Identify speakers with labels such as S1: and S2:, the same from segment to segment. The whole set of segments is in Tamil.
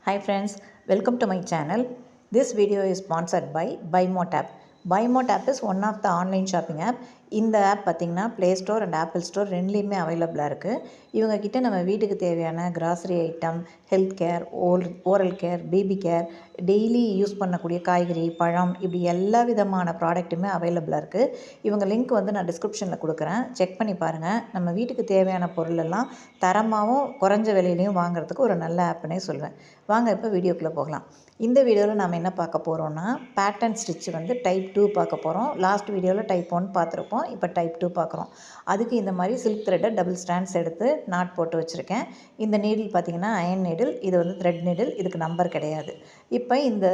S1: Hi friends, welcome to my channel. This video is sponsored by BuyMoTap. BuyMoTap is one of the online shopping app. இந்த ஆப் பார்த்திங்கன்னா play store and apple store ரெண்டுலேயுமே அவைலபிளாக இருக்குது. இவங்கக்கிட்ட நம்ம வீட்டுக்கு தேவையான grocery item, health care, oral care, baby care, daily use பண்ணக்கூடிய காய்கறி, பழம் இப்படி எல்லா விதமான ப்ராடக்ட்டுமே அவைலபிளாக இருக்குது. இவங்க லிங்க் நான் டிஸ்கிரிப்ஷனில் கொடுக்குறேன், செக் பண்ணி பாருங்கள். நம்ம வீட்டுக்கு தேவையான பொருளெல்லாம் தரமாகவும் குறைஞ்ச விலையிலையும் வாங்குறதுக்கு ஒரு நல்ல ஆப்னே சொல்வேன். வாங்க இப்போ வீடியோக்குள்ளே போகலாம். இந்த வீடியோவில் நம்ம என்ன பார்க்க போகிறோன்னா, பேட்டர்ன் ஸ்டிச் டைப் 2 பார்க்க போகிறோம். லாஸ்ட் வீடியோவில் டைப் 1 பார்த்துருப்போம். இப்போ டைப் 2 பார்க்குறோம். அதுக்கு இந்த மாதிரி சில்க் த்ரெட்டை டபுள் ஸ்டாண்ட்ஸ் எடுத்து நாட் போட்டு வச்சுருக்கேன். இந்த நீடில் பார்த்திங்கன்னா அயன் நீடில், இது த்ரெட் நீடில், இதுக்கு நம்பர் கிடையாது. இப்போ இந்த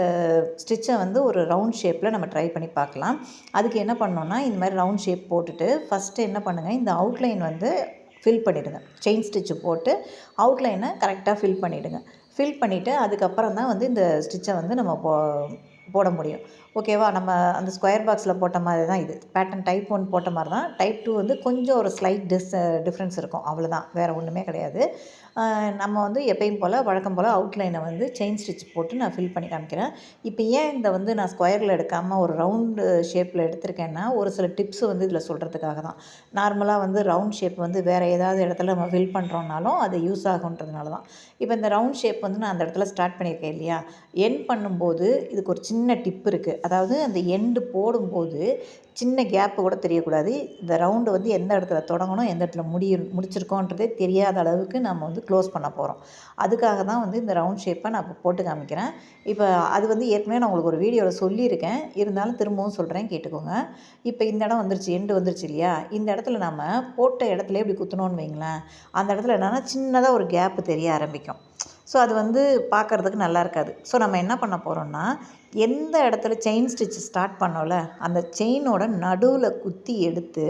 S1: ஸ்டிச்சை ஒரு ரவுண்ட் ஷேப்பில் நம்ம ட்ரை பண்ணி பார்க்கலாம். அதுக்கு என்ன பண்ணோன்னா, இந்த மாதிரி ரவுண்ட் ஷேப் போட்டுட்டு ஃபஸ்ட்டு என்ன பண்ணுங்கள், இந்த அவுட்லைன் ஃபில் பண்ணிவிடுங்க. செயின் ஸ்டிச்சு போட்டு அவுட்லைனை கரெக்டாக ஃபில் பண்ணிவிடுங்க. ஃபில் பண்ணிவிட்டு அதுக்கப்புறம் தான் இந்த ஸ்டிச்சை நம்ம போட முடியும். ஓகேவா? நம்ம அந்த ஸ்கொயர் பாக்ஸில் போட்ட மாதிரி தான் இது. பேட்டர்ன் டைப் 1 போட்ட மாதிரி தான். டைப் 2 கொஞ்சம் ஒரு ஸ்லைட் டிஃப்ரென்ஸ் இருக்கும், அவ்வளோதான், வேறு ஒன்றுமே கிடையாது. நம்ம எப்பயும் போல் வழக்கம் போல் அவுட்லைனை செயின் ஸ்டிச் போட்டு நான் ஃபில் பண்ணி காமிக்கிறேன். இப்போ ஏன் இந்த நான் ஸ்கொயரில் எடுக்காமல் ஒரு ரவுண்டு ஷேப்பில் எடுத்திருக்கேன்னா, ஒரு சில டிப்ஸு இதில் சொல்கிறதுக்காக தான். நார்மலாக ரவுண்ட் ஷேப் வேறு ஏதாவது இடத்துல நம்ம ஃபில் பண்ணுறோன்னாலும் அது யூஸ் ஆகுன்றதுனால தான். இப்போ இந்த ரவுண்ட் ஷேப் நான் அந்த இடத்துல ஸ்டார்ட் பண்ணியிருக்கேன் இல்லையா, எண்ட் பண்ணும்போது இதுக்கு ஒரு சின்ன டிப் இருக்குது. அதாவது அந்த எண்டு போடும்போது சின்ன கேப்பு கூட தெரியக்கூடாது. இந்த ரவுண்டு எந்த இடத்துல தொடங்கணும், எந்த இடத்துல முடிச்சிருக்கோன்றதே தெரியாத அளவுக்கு நம்ம க்ளோஸ் பண்ண போகிறோம். அதுக்காக தான் இந்த ரவுண்ட் ஷேப்பை நான் இப்போ போட்டு காமிக்கிறேன். இப்போ அது ஏற்கனவே நான் உங்களுக்கு ஒரு வீடியோவில் சொல்லியிருக்கேன், இருந்தாலும் திரும்பவும் சொல்கிறேன், கேட்டுக்கோங்க. இப்போ இந்த இடம் எண்டு வந்துருச்சு இல்லையா, இந்த இடத்துல நம்ம போட்ட இடத்துல இப்படி குத்தணும்னு வைங்களேன், அந்த இடத்துல என்னென்னா சின்னதாக ஒரு கேப்பு தெரிய ஆரம்பிக்கும். ஸோ அது பார்க்குறதுக்கு நல்லா இருக்காது. ஸோ நம்ம என்ன பண்ண போகிறோம்னா, எந்த இடத்துல செயின் ஸ்டிச் ஸ்டார்ட் பண்ணோம்ல, அந்த செயினோட நடுவில் குத்தி எடுத்து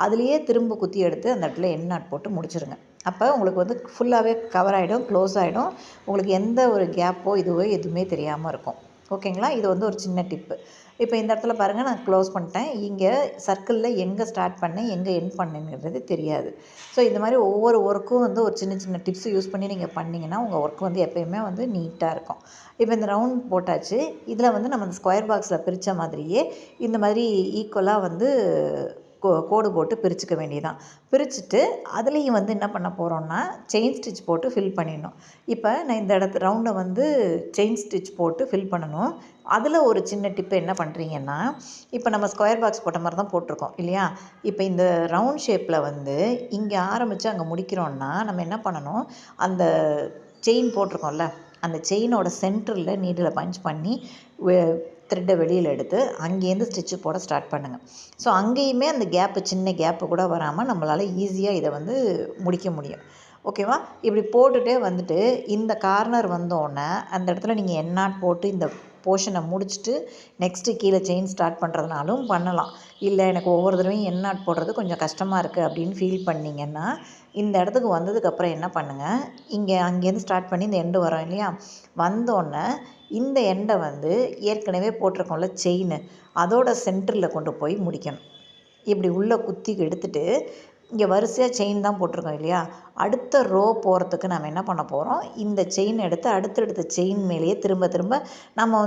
S1: அதுலேயே திரும்ப குத்தி எடுத்து அந்த இடத்துல எண்ட் நாட் போட்டு முடிச்சிருங்க. அப்போ உங்களுக்கு ஃபுல்லாகவே கவர் ஆகிடும், க்ளோஸ் ஆகிடும். உங்களுக்கு எந்த ஒரு கேப்போ இதுவோ எதுவுமே தெரியாமல் இருக்கும். ஓகேங்களா? இது ஒரு சின்ன டிப்பு. இப்போ இந்த இடத்துல பாருங்கள், நான் க்ளோஸ் பண்ணிட்டேன். இங்கே சர்க்கிளில் எங்கே ஸ்டார்ட் பண்ணேன், எங்கே எண்ட் பண்ணேங்கிறது தெரியாது. ஸோ இந்த மாதிரி ஒவ்வொரு ஒர்க்கும் ஒரு சின்ன சின்ன டிப்ஸ் யூஸ் பண்ணி நீங்கள் பண்ணிங்கன்னா உங்கள் ஒர்க் எப்போயுமே நீட்டாக இருக்கும். இப்போ இந்த ரவுண்ட் போட்டாச்சு. இதில் நம்ம இந்த ஸ்கொயர் பாக்ஸில் பிரித்த மாதிரியே இந்த மாதிரி ஈக்குவலாக கோடு போட்டு பிரிச்சுக்க வேண்டியதான். பிரிச்சுட்டு அதுலேயும் என்ன பண்ண போகிறோன்னா, செயின் ஸ்டிச் போட்டு ஃபில் பண்ணிடணும். இப்போ நான் இந்த ரவுண்டை செயின் ஸ்டிச் போட்டு ஃபில் பண்ணணும். அதில் ஒரு சின்ன டிப்பு என்ன பண்ணுறீங்கன்னா, இப்போ நம்ம ஸ்கொயர் பாக்ஸ் போட்ட மாதிரி தான் போட்டிருக்கோம் இல்லையா, இப்போ இந்த ரவுண்ட் ஷேப்பில் இங்கே ஆரம்பித்து அங்கே முடிக்கிறோன்னா நம்ம என்ன பண்ணணும், அந்த செயின் போட்டிருக்கோம்ல, அந்த செயினோட சென்டரில் நீடில் பஞ்ச் பண்ணி த்ரெட்டை வெளியில் எடுத்து அங்கேருந்து ஸ்டிச்சு போட ஸ்டார்ட் பண்ணுங்கள். ஸோ அங்கேயுமே அந்த சின்ன கேப்பு கூட வராமல் நம்மளால் ஈஸியாக இதை முடிக்க முடியும். ஓகேவா? இப்படி போட்டுகிட்டே இந்த கார்னர் வந்தோடனே அந்த இடத்துல நீங்கள் எண்ட் நாட் போட்டு இந்த போர்ஷனை முடிச்சுட்டு நெக்ஸ்ட்டு கீழே செயின் ஸ்டார்ட் பண்ணுறதுனாலும் பண்ணலாம். இல்லை எனக்கு ஒவ்வொரு தடவையும் எண்ட் நாட் போடுறது கொஞ்சம் கஷ்டமாக இருக்குது அப்படின்னு ஃபீல் பண்ணிங்கன்னா, இந்த இடத்துக்கு வந்ததுக்கப்புறம் என்ன பண்ணுங்கள், அங்கேருந்து ஸ்டார்ட் பண்ணி இந்த எண்டு வரோம் இல்லையா, வந்தோடனே இந்த எண்டை ஏற்கனவே போட்டிருக்கோம்ல செயின், அதோட சென்டரில் கொண்டு போய் முடிக்கணும். இப்படி உள்ளே குத்தி எடுத்துகிட்டு இங்கே வரிசையாக செயின் தான் போட்டிருக்கோம் இல்லையா, அடுத்த ரோ போகிறதுக்கு நம்ம என்ன பண்ண போகிறோம், இந்த செயின் எடுத்து அடுத்தடுத்த செயின் மேலேயே திரும்ப திரும்ப நம்ம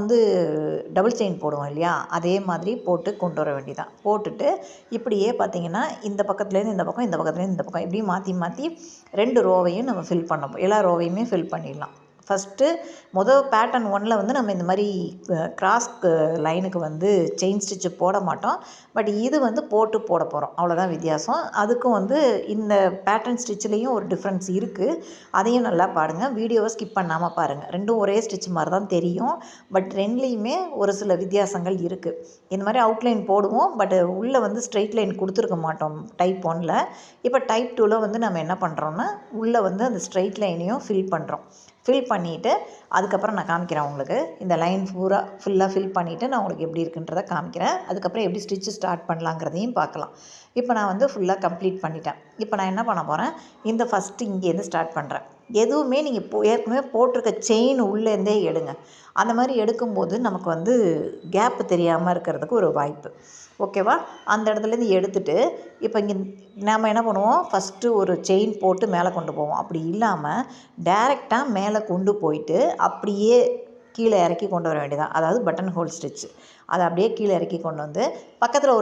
S1: டபுள் செயின் போடுவோம் இல்லையா, அதே மாதிரி போட்டு கொண்டு வர வேண்டியதான். போட்டுட்டு இப்படியே பார்த்திங்கன்னா இந்த பக்கத்துலேருந்து இந்த பக்கம், இந்த பக்கத்துலேருந்து இந்த பக்கம், இப்படி மாற்றி மாற்றி 2 ரோவையும் நம்ம ஃபில் பண்ண எல்லா ரோவையுமே ஃபில் பண்ணிடலாம். ஃபஸ்ட்டு பேட்டர்ன் 1ல் நம்ம இந்த மாதிரி கிராஸ் லைனுக்கு செயின் ஸ்டிச்சு போட மாட்டோம். பட் இது போட்டு போட போகிறோம், அவ்வளோதான் வித்தியாசம். அதுக்கும் இந்த பேட்டர்ன் ஸ்டிச்சிலையும் ஒரு டிஃப்ரென்ஸ் இருக்குது. அதையும் நல்லா பாருங்கள், வீடியோவை ஸ்கிப் பண்ணாமல் பாருங்கள். ரெண்டும் ஒரே ஸ்டிச் மாதிரி தான் தெரியும், பட் ரெண்டுலேயுமே ஒரு சில வித்தியாசங்கள் இருக்குது. இந்த மாதிரி அவுட்லைன் போடுவோம், பட் உள்ளே ஸ்ட்ரெயிட் லைன் கொடுத்துருக்க மாட்டோம் டைப் 1ல். இப்போ டைப் 2ல் நம்ம என்ன பண்ணுறோன்னா, உள்ளே அந்த ஸ்ட்ரெயிட் லைனையும் ஃபில் பண்ணுறோம். ஃபில் பண்ணிவிட்டு அதுக்கப்புறம் நான் காமிக்கிறேன் உங்களுக்கு. இந்த லைன் ஃபுல்லாக ஃபில் பண்ணிவிட்டு நான் உங்களுக்கு எப்படி இருக்குன்றதை காமிக்கிறேன். அதுக்கப்புறம் எப்படி ஸ்டிச்சு ஸ்டார்ட் பண்ணலாங்கிறதையும் பார்க்கலாம். இப்போ நான் ஃபுல்லாக கம்ப்ளீட் பண்ணிட்டேன். இப்போ நான் என்ன பண்ண போகிறேன், இந்த ஃபஸ்ட்டு இங்கேருந்து ஸ்டார்ட் பண்ணுறேன். எதுவுமே நீங்கள் ஏற்கனவே போட்டிருக்க செயின் உள்ளேருந்தே எடுங்க. அந்த மாதிரி எடுக்கும்போது நமக்கு வந்து கேப்பு தெரியாமல் இருக்கிறதுக்கு ஒரு வாய்ப்பு. ஓகேவா? அந்த இடத்துலேருந்து எடுத்துகிட்டு இப்போ இங்கே நம்ம என்ன பண்ணுவோம், ஃபஸ்ட்டு ஒரு செயின் போட்டு மேலே கொண்டு போவோம். அப்படி இல்லாமல் டைரெக்டாக மேலே கொண்டு போயிட்டு அப்படியே கீழே இறக்கி கொண்டு வர வேண்டியதான். அதாவது பட்டன் ஹோல் ஸ்டிச்சு. அதை அப்படியே கீழே இறக்கி கொண்டு வந்து பக்கத்தில்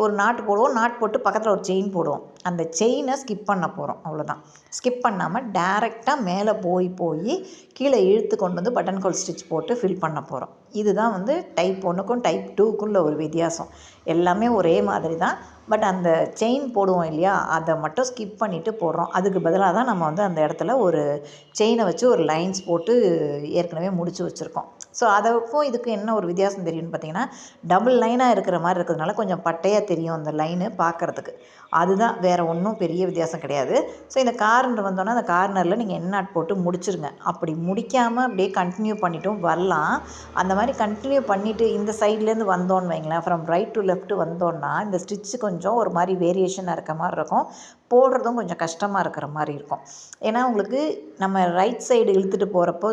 S1: ஒரு நாட்டு போடுவோம். நாட் போட்டு பக்கத்தில் ஒரு செயின் போடுவோம். அந்த செயினை ஸ்கிப் பண்ண போகிறோம், அவ்வளோதான். ஸ்கிப் பண்ணாமல் டைரெக்டாக மேலே போய் கீழே இழுத்து கொண்டு வந்து பட்டன் ஹோல் ஸ்டிச் போட்டு ஃபில் பண்ண போகிறோம். இதுதான் வந்து டைப் 1க்கும் டைப் 2க்குள்ள ஒரு வித்தியாசம். எல்லாமே ஒரே மாதிரி தான். பட் அந்த செயின் போடுவோம் இல்லையா, அதை மட்டும் ஸ்கிப் பண்ணிவிட்டு போடுறோம். அதுக்கு பதிலாக தான் நம்ம வந்து அந்த இடத்துல ஒரு செயினை வச்சு ஒரு லைன்ஸ் போட்டு ஏற்கனவே முடிச்சு வச்சுருக்கோம். ஸோ அதுக்கும் இதுக்கும் என்ன ஒரு வித்தியாசம் தெரியும்னு பார்த்தீங்கன்னா, டபுள் லைனாக இருக்கிற மாதிரி இருக்கிறதுனால கொஞ்சம் பட்டையாக தெரியும் அந்த லைனு பார்க்குறதுக்கு. அதுதான், வேறு ஒன்றும் பெரிய வித்தியாசம் கிடையாது. ஸோ இந்த கார்னர் வந்தோன்னா அந்த கார்னரில் நீங்கள் எண்ணாட் போட்டு முடிச்சிருங்க. அப்படி முடிக்காமல் அப்படியே கண்டினியூ பண்ணிட்டும் வரலாம். அந்த மாதிரி கண்டினியூ பண்ணிவிட்டு இந்த சைட்லேருந்து வந்தோன்னு வைங்களேன், ஃப்ரம் ரைட் டு லெஃப்ட் வந்தோன்னா இந்த ஸ்டிச்சு கொஞ்சம் ஒரு மாதிரி வேரியேஷனாக இருக்க மாதிரி இருக்கும். போடுறதும் கொஞ்சம் கஷ்டமாக இருக்கிற மாதிரி இருக்கும். ஏன்னா உங்களுக்கு நம்ம ரைட் சைடு இழுத்துட்டு போகிறப்போ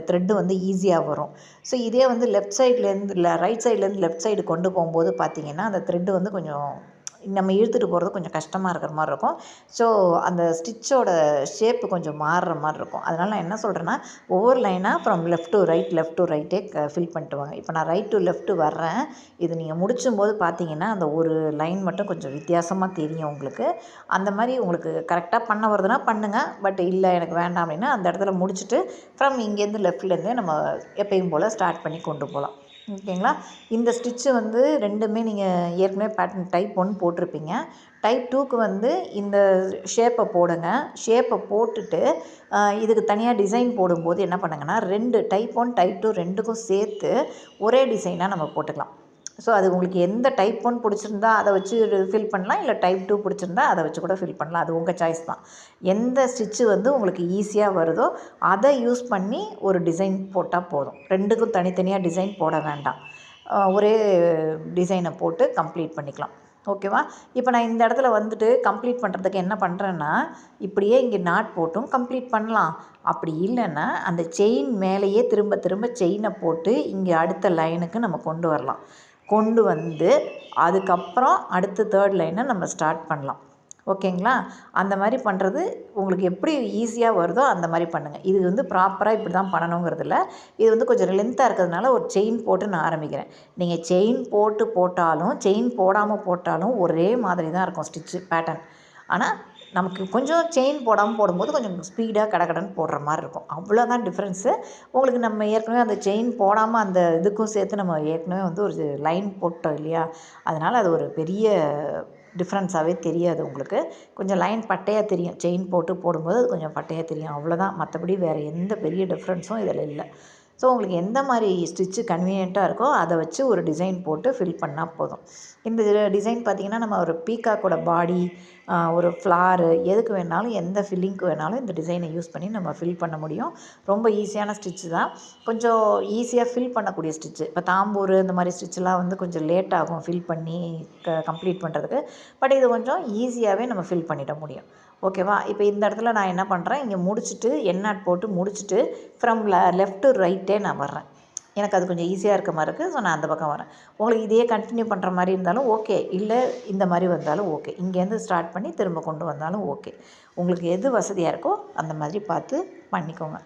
S1: த்ரெட்டு வந்து ஈஸியாக வரும். ஸோ இதே வந்து லெஃப்ட் சைட்லேருந்து ரைட் சைட்லேருந்து லெஃப்ட் சைடு கொண்டு போகும்போது பார்த்திங்கன்னா அந்த த்ரெட்டு வந்து கொஞ்சம் நம்ம இழுத்துட்டு போகிறது கொஞ்சம் கஷ்டமாக இருக்கிற மாதிரி இருக்கும். ஸோ அந்த ஸ்டிச்சோட ஷேப்பு கொஞ்சம் மாறுற மாதிரி இருக்கும். அதனால் நான் என்ன சொல்கிறேன்னா, ஒவ்வொரு லைனாக ஃப்ரம் லெஃப்ட் டு ரைட்டே ஃபில் பண்ணிட்டு வாங்க. இப்போ நான் ரைட் டு லெஃப்ட் வர்றேன். இது நீங்கள் முடிச்சும்போது பார்த்தீங்கன்னா அந்த ஒரு லைன் மட்டும் கொஞ்சம் வித்தியாசமாக தெரியும் உங்களுக்கு. அந்த மாதிரி உங்களுக்கு கரெக்டாக பண்ண வருதுன்னா பண்ணுங்கள். பட் இல்லை எனக்கு வேண்டாம் அப்படின்னா அந்த இடத்துல முடிச்சுட்டு ஃப்ரம் இங்கேருந்து லெஃப்ட்லேருந்து நம்ம எப்பயும் போல் ஸ்டார்ட் பண்ணி கொண்டு போகலாம். ஓகேங்களா? இந்த ஸ்டிச்சு வந்து ரெண்டுமே நீங்கள் ஏற்கனவே பேட்டர்ன் டைப் 1 போட்டிருப்பீங்க. டைப் 2க்கு வந்து இந்த ஷேப்பை போடுங்க. ஷேப்பை போட்டுட்டு இதுக்கு தனியாக டிசைன் போடும்போது என்ன பண்ணுங்கன்னா, 2 டைப் 1 டைப் 2 2க்கும் சேர்த்து ஒரே டிசைனாக நம்ம போட்டுக்கலாம். ஸோ அது உங்களுக்கு எந்த டைப் 1 பிடிச்சிருந்தா அதை வச்சு ஃபில் பண்ணலாம். இல்லை டைப் 2 பிடிச்சிருந்தா அதை வச்சு கூட ஃபில் பண்ணலாம். அது உங்கள் சாய்ஸ் தான். எந்த ஸ்டிச்சு வந்து உங்களுக்கு ஈஸியாக வருதோ அதை யூஸ் பண்ணி ஒரு டிசைன் போட்டால் போதும். 2க்கும் தனித்தனியாக டிசைன் போட வேண்டாம். ஒரே டிசைனை போட்டு கம்ப்ளீட் பண்ணிக்கலாம். ஓகேவா? இப்போ நான் இந்த இடத்துல வந்துட்டு கம்ப்ளீட் பண்ணுறதுக்கு என்ன பண்ணுறேன்னா, இப்படியே இங்கே நாட் போட்டும் கம்ப்ளீட் பண்ணலாம். அப்படி இல்லைன்னா அந்த செயின் மேலேயே திரும்ப திரும்ப செயினை போட்டு இங்கே அடுத்த லைனுக்கு நம்ம கொண்டு வரலாம். கொண்டு வந்து அதுக்கப்புறம் அடுத்த 3rd லைனை நம்ம ஸ்டார்ட் பண்ணலாம். ஓகேங்களா? அந்த மாதிரி பண்ணுறது உங்களுக்கு எப்படி ஈஸியாக வருதோ அந்த மாதிரி பண்ணுங்கள். இது வந்து ப்ராப்பராக இப்படி தான் பண்ணணுங்கிறது இல்லை. இது வந்து கொஞ்சம் லென்த்தாக இருக்கிறதுனால ஒரு செயின் போட்டு நான் ஆரம்பிக்கிறேன். நீங்கள் செயின் போட்டு போட்டாலும் செயின் போடாமல் போட்டாலும் ஒரே மாதிரி தான் இருக்கும் ஸ்டிச்சு பேட்டர்ன். ஆனால் நமக்கு கொஞ்சம் செயின் போடாமல் போடும்போது கொஞ்சம் ஸ்பீடாக கடகடன்னு போடுற மாதிரி இருக்கும். அவ்வளோதான் டிஃப்ரென்ஸு. உங்களுக்கு நம்ம ஏற்கனவே அந்த செயின் போடாமல் அந்த இதுக்கும் சேர்த்து நம்ம ஏற்கனவே வந்து ஒரு லைன் போட்டோம் இல்லையா, அதனால் அது ஒரு பெரிய டிஃப்ரென்ஸாகவே தெரியாது உங்களுக்கு. கொஞ்சம் லைன் பட்டையாக தெரியும். செயின் போட்டு போடும்போது அது கொஞ்சம் பட்டையாக தெரியும். அவ்வளோதான். மற்றபடி வேறு எந்த பெரிய டிஃப்ரென்ஸும் இதில் இல்லை. ஸோ உங்களுக்கு எந்த மாதிரி ஸ்டிச்சு கன்வீனியண்ட்டாக இருக்கோ அதை வச்சு ஒரு டிசைன் போட்டு ஃபில் பண்ணால் போதும். இந்த டிசைன் பார்த்திங்கன்னா நம்ம ஒரு பீகாக்கோட பாடி, ஒரு ஃப்ளாரு, எதுக்கு வேணாலும் எந்த ஃபில்லிங்க்கு வேணாலும் இந்த டிசைனை யூஸ் பண்ணி நம்ம ஃபில் பண்ண முடியும். ரொம்ப ஈஸியான ஸ்டிச்சு தான். கொஞ்சம் ஈஸியாக ஃபில் பண்ணக்கூடிய ஸ்டிச்சு. இப்போ தாம்பூர் இந்த மாதிரி ஸ்டிச்செலாம் வந்து கொஞ்சம் லேட் ஆகும் ஃபில் பண்ணி கம்ப்ளீட் பண்ணுறதுக்கு. பட் இது கொஞ்சம் ஈஸியாகவே நம்ம ஃபில் பண்ணிட முடியும். ஓகேவா? இப்போ இந்த இடத்துல நான் என்ன பண்ணுறேன், இங்கே முடிச்சுட்டு எண்ணாட் போட்டு முடிச்சுட்டு ஃப்ரம் லெஃப்ட் டு ரைட்டே நான் வர்றேன். எனக்கு அது கொஞ்சம் ஈஸியாக இருக்க மாதிரி இருக்குது. ஸோ நான் அந்த பக்கம் வரேன். உங்களுக்கு இதையே கண்டினியூ பண்ணுற மாதிரி இருந்தாலும் ஓகே, இல்லை இந்த மாதிரி வந்தாலும் ஓகே. இங்கேருந்து ஸ்டார்ட் பண்ணி திரும்ப கொண்டு வந்தாலும் ஓகே. உங்களுக்கு எது வசதியாக இருக்கோ அந்த மாதிரி பார்த்து பண்ணிக்கோங்க.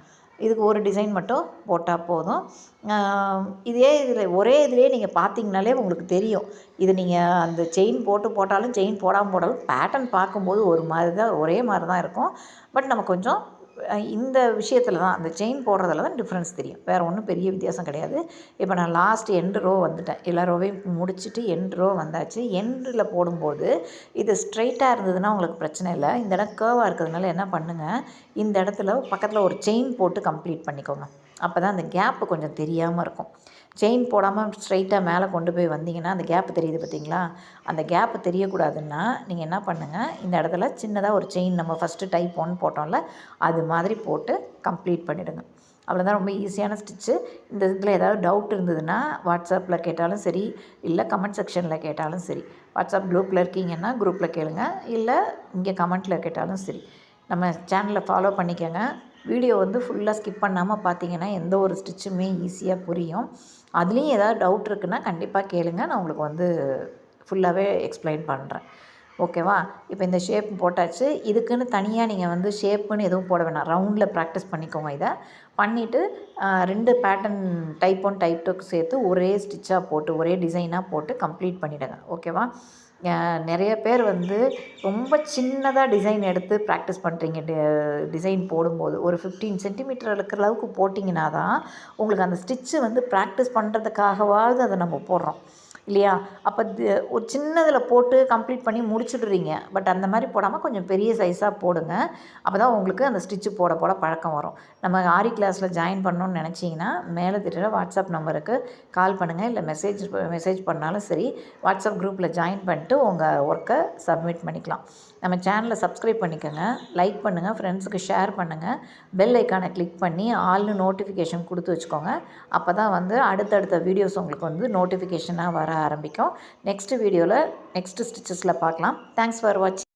S1: இதுக்கு ஒரு டிசைன் மட்டும் போட்டால் போதும். ஒரே இதிலே நீங்கள் பார்த்தீங்கனாலே உங்களுக்கு தெரியும். இது நீங்கள் அந்த செயின் போட்டாலும் செயின் போடாமல் போட்டாலும் பேட்டர்ன் பார்க்கும்போது ஒரு மாதிரி தான், ஒரே மாதிரி தான் இருக்கும். பட் நம்ம கொஞ்சம் இந்த விஷயத்தில் தான், அந்த செயின் போடுறதுல தான் டிஃப்ரென்ஸ் தெரியும். வேறு ஒன்றும் பெரிய வித்தியாசம் கிடையாது. இப்போ நான் லாஸ்ட் எண்டு ரோ வந்துட்டேன். எல்லா ரோவையும் முடிச்சுட்டு எண்டு ரோ வந்தாச்சு. எண்டில் போடும்போது இது ஸ்ட்ரைட்டாக இருந்ததுன்னா உங்களுக்கு பிரச்சனை இல்லை. இந்த இடம் கேர்வாக இருக்கிறதுனால என்ன பண்ணுங்கள், இந்த இடத்துல பக்கத்தில் ஒரு செயின் போட்டு கம்ப்ளீட் பண்ணிக்கோங்க. அப்போ தான் அந்த கேப்பு கொஞ்சம் தெரியாமல் இருக்கும். செயின் போடாமல் ஸ்ட்ரைட்டாக மேலே கொண்டு போய் வந்தீங்கன்னா அந்த கேப்பு தெரியுது பார்த்தீங்களா? அந்த கேப்பு தெரியக்கூடாதுன்னா நீங்கள் என்ன பண்ணுங்கள், இந்த இடத்துல சின்னதாக ஒரு செயின் நம்ம ஃபஸ்ட்டு டைப் 1 போட்டோம்ல, அது மாதிரி போட்டு கம்ப்ளீட் பண்ணிவிடுங்க. அவ்வளோதான். ரொம்ப ஈஸியான ஸ்டிச்சு. இந்த இதில் ஏதாவது டவுட் இருந்ததுன்னா வாட்ஸ்அப்பில் கேட்டாலும் சரி, இல்லை கமெண்ட் செக்ஷனில் கேட்டாலும் சரி. வாட்ஸ்அப் குரூப்பில் இருக்கீங்கன்னா குரூப்பில் கேளுங்க, இல்லை இங்கே கமெண்ட்டில் கேட்டாலும் சரி. நம்ம சேனலை ஃபாலோ பண்ணிக்கோங்க. வீடியோ வந்து ஃபுல்லாக ஸ்கிப் பண்ணாமல் பார்த்தீங்கன்னா எந்த ஒரு ஸ்டிச்சுமே ஈஸியாக புரியும். அதுலேயும் ஏதாவது டவுட் இருக்குன்னா கண்டிப்பாக கேளுங்க. நான் உங்களுக்கு வந்து ஃபுல்லாகவே எக்ஸ்பிளைன் பண்ணுறேன். ஓகேவா? இப்போ இந்த ஷேப் போட்டாச்சு. இதுக்குன்னு தனியாக நீங்கள் வந்து ஷேப்புன்னு எதுவும் போட வேணாம். ரவுண்டில் ப்ராக்டிஸ் பண்ணிக்கோங்க. இதை பண்ணிவிட்டு 2 பேட்டர்ன் டைப் 1 டைப் 2க்கு சேர்த்து ஒரே ஸ்டிச்சாக போட்டு ஒரே டிசைனாக போட்டு கம்ப்ளீட் பண்ணிவிடுங்க. ஓகேவா? நிறைய பேர் வந்து ரொம்ப சின்னதாக டிசைன் எடுத்து ப்ராக்டிஸ் பண்ணுறீங்க. டிசைன் போடும்போது ஒரு 15 சென்டிமீட்டர் இருக்கிற அளவுக்கு போட்டிங்கன்னா தான் உங்களுக்கு அந்த ஸ்டிச்சு வந்து ப்ராக்டிஸ் பண்ணுறதுக்காகவாவது அதை நம்ம போடுறோம் இல்லையா? அப்போ ஒரு சின்னதில் போட்டு கம்ப்ளீட் பண்ணி முடிச்சுடுறீங்க. பட் அந்த மாதிரி போடாமல் கொஞ்சம் பெரிய சைஸாக போடுங்க. அப்போ தான் உங்களுக்கு அந்த ஸ்டிச்சு போட போட பழக்கம் வரும். நம்ம ஆரி கிளாஸில் ஜாயின் பண்ணணும்னு நினச்சிங்கன்னா மேலே தெரிகிற வாட்ஸ்அப் நம்பருக்கு கால் பண்ணுங்கள். இல்லை மெசேஜ் பண்ணாலும் சரி, வாட்ஸ்அப் குரூப்பில் ஜாயின் பண்ணிட்டு உங்கள் ஒர்க்கை சப்மிட் பண்ணிக்கலாம். நம்ம சேனலை சப்ஸ்கிரைப் பண்ணிக்கோங்க, லைக் பண்ணுங்கள், ஃப்ரெண்ட்ஸுக்கு ஷேர் பண்ணுங்கள், பெல் ஐக்கானை கிளிக் பண்ணி ஆல்னு நோட்டிஃபிகேஷன் கொடுத்து வச்சுக்கோங்க. அப்போ தான் வந்து அடுத்தடுத்த வீடியோஸ் உங்களுக்கு வந்து நோட்டிஃபிகேஷனாக வர ஆரம்பிக்கும். நெக்ஸ்ட் வீடியோவில் நெக்ஸ்ட் ஸ்டிச்சஸில் பார்க்கலாம். தேங்க்ஸ் ஃபார் வாட்சிங்.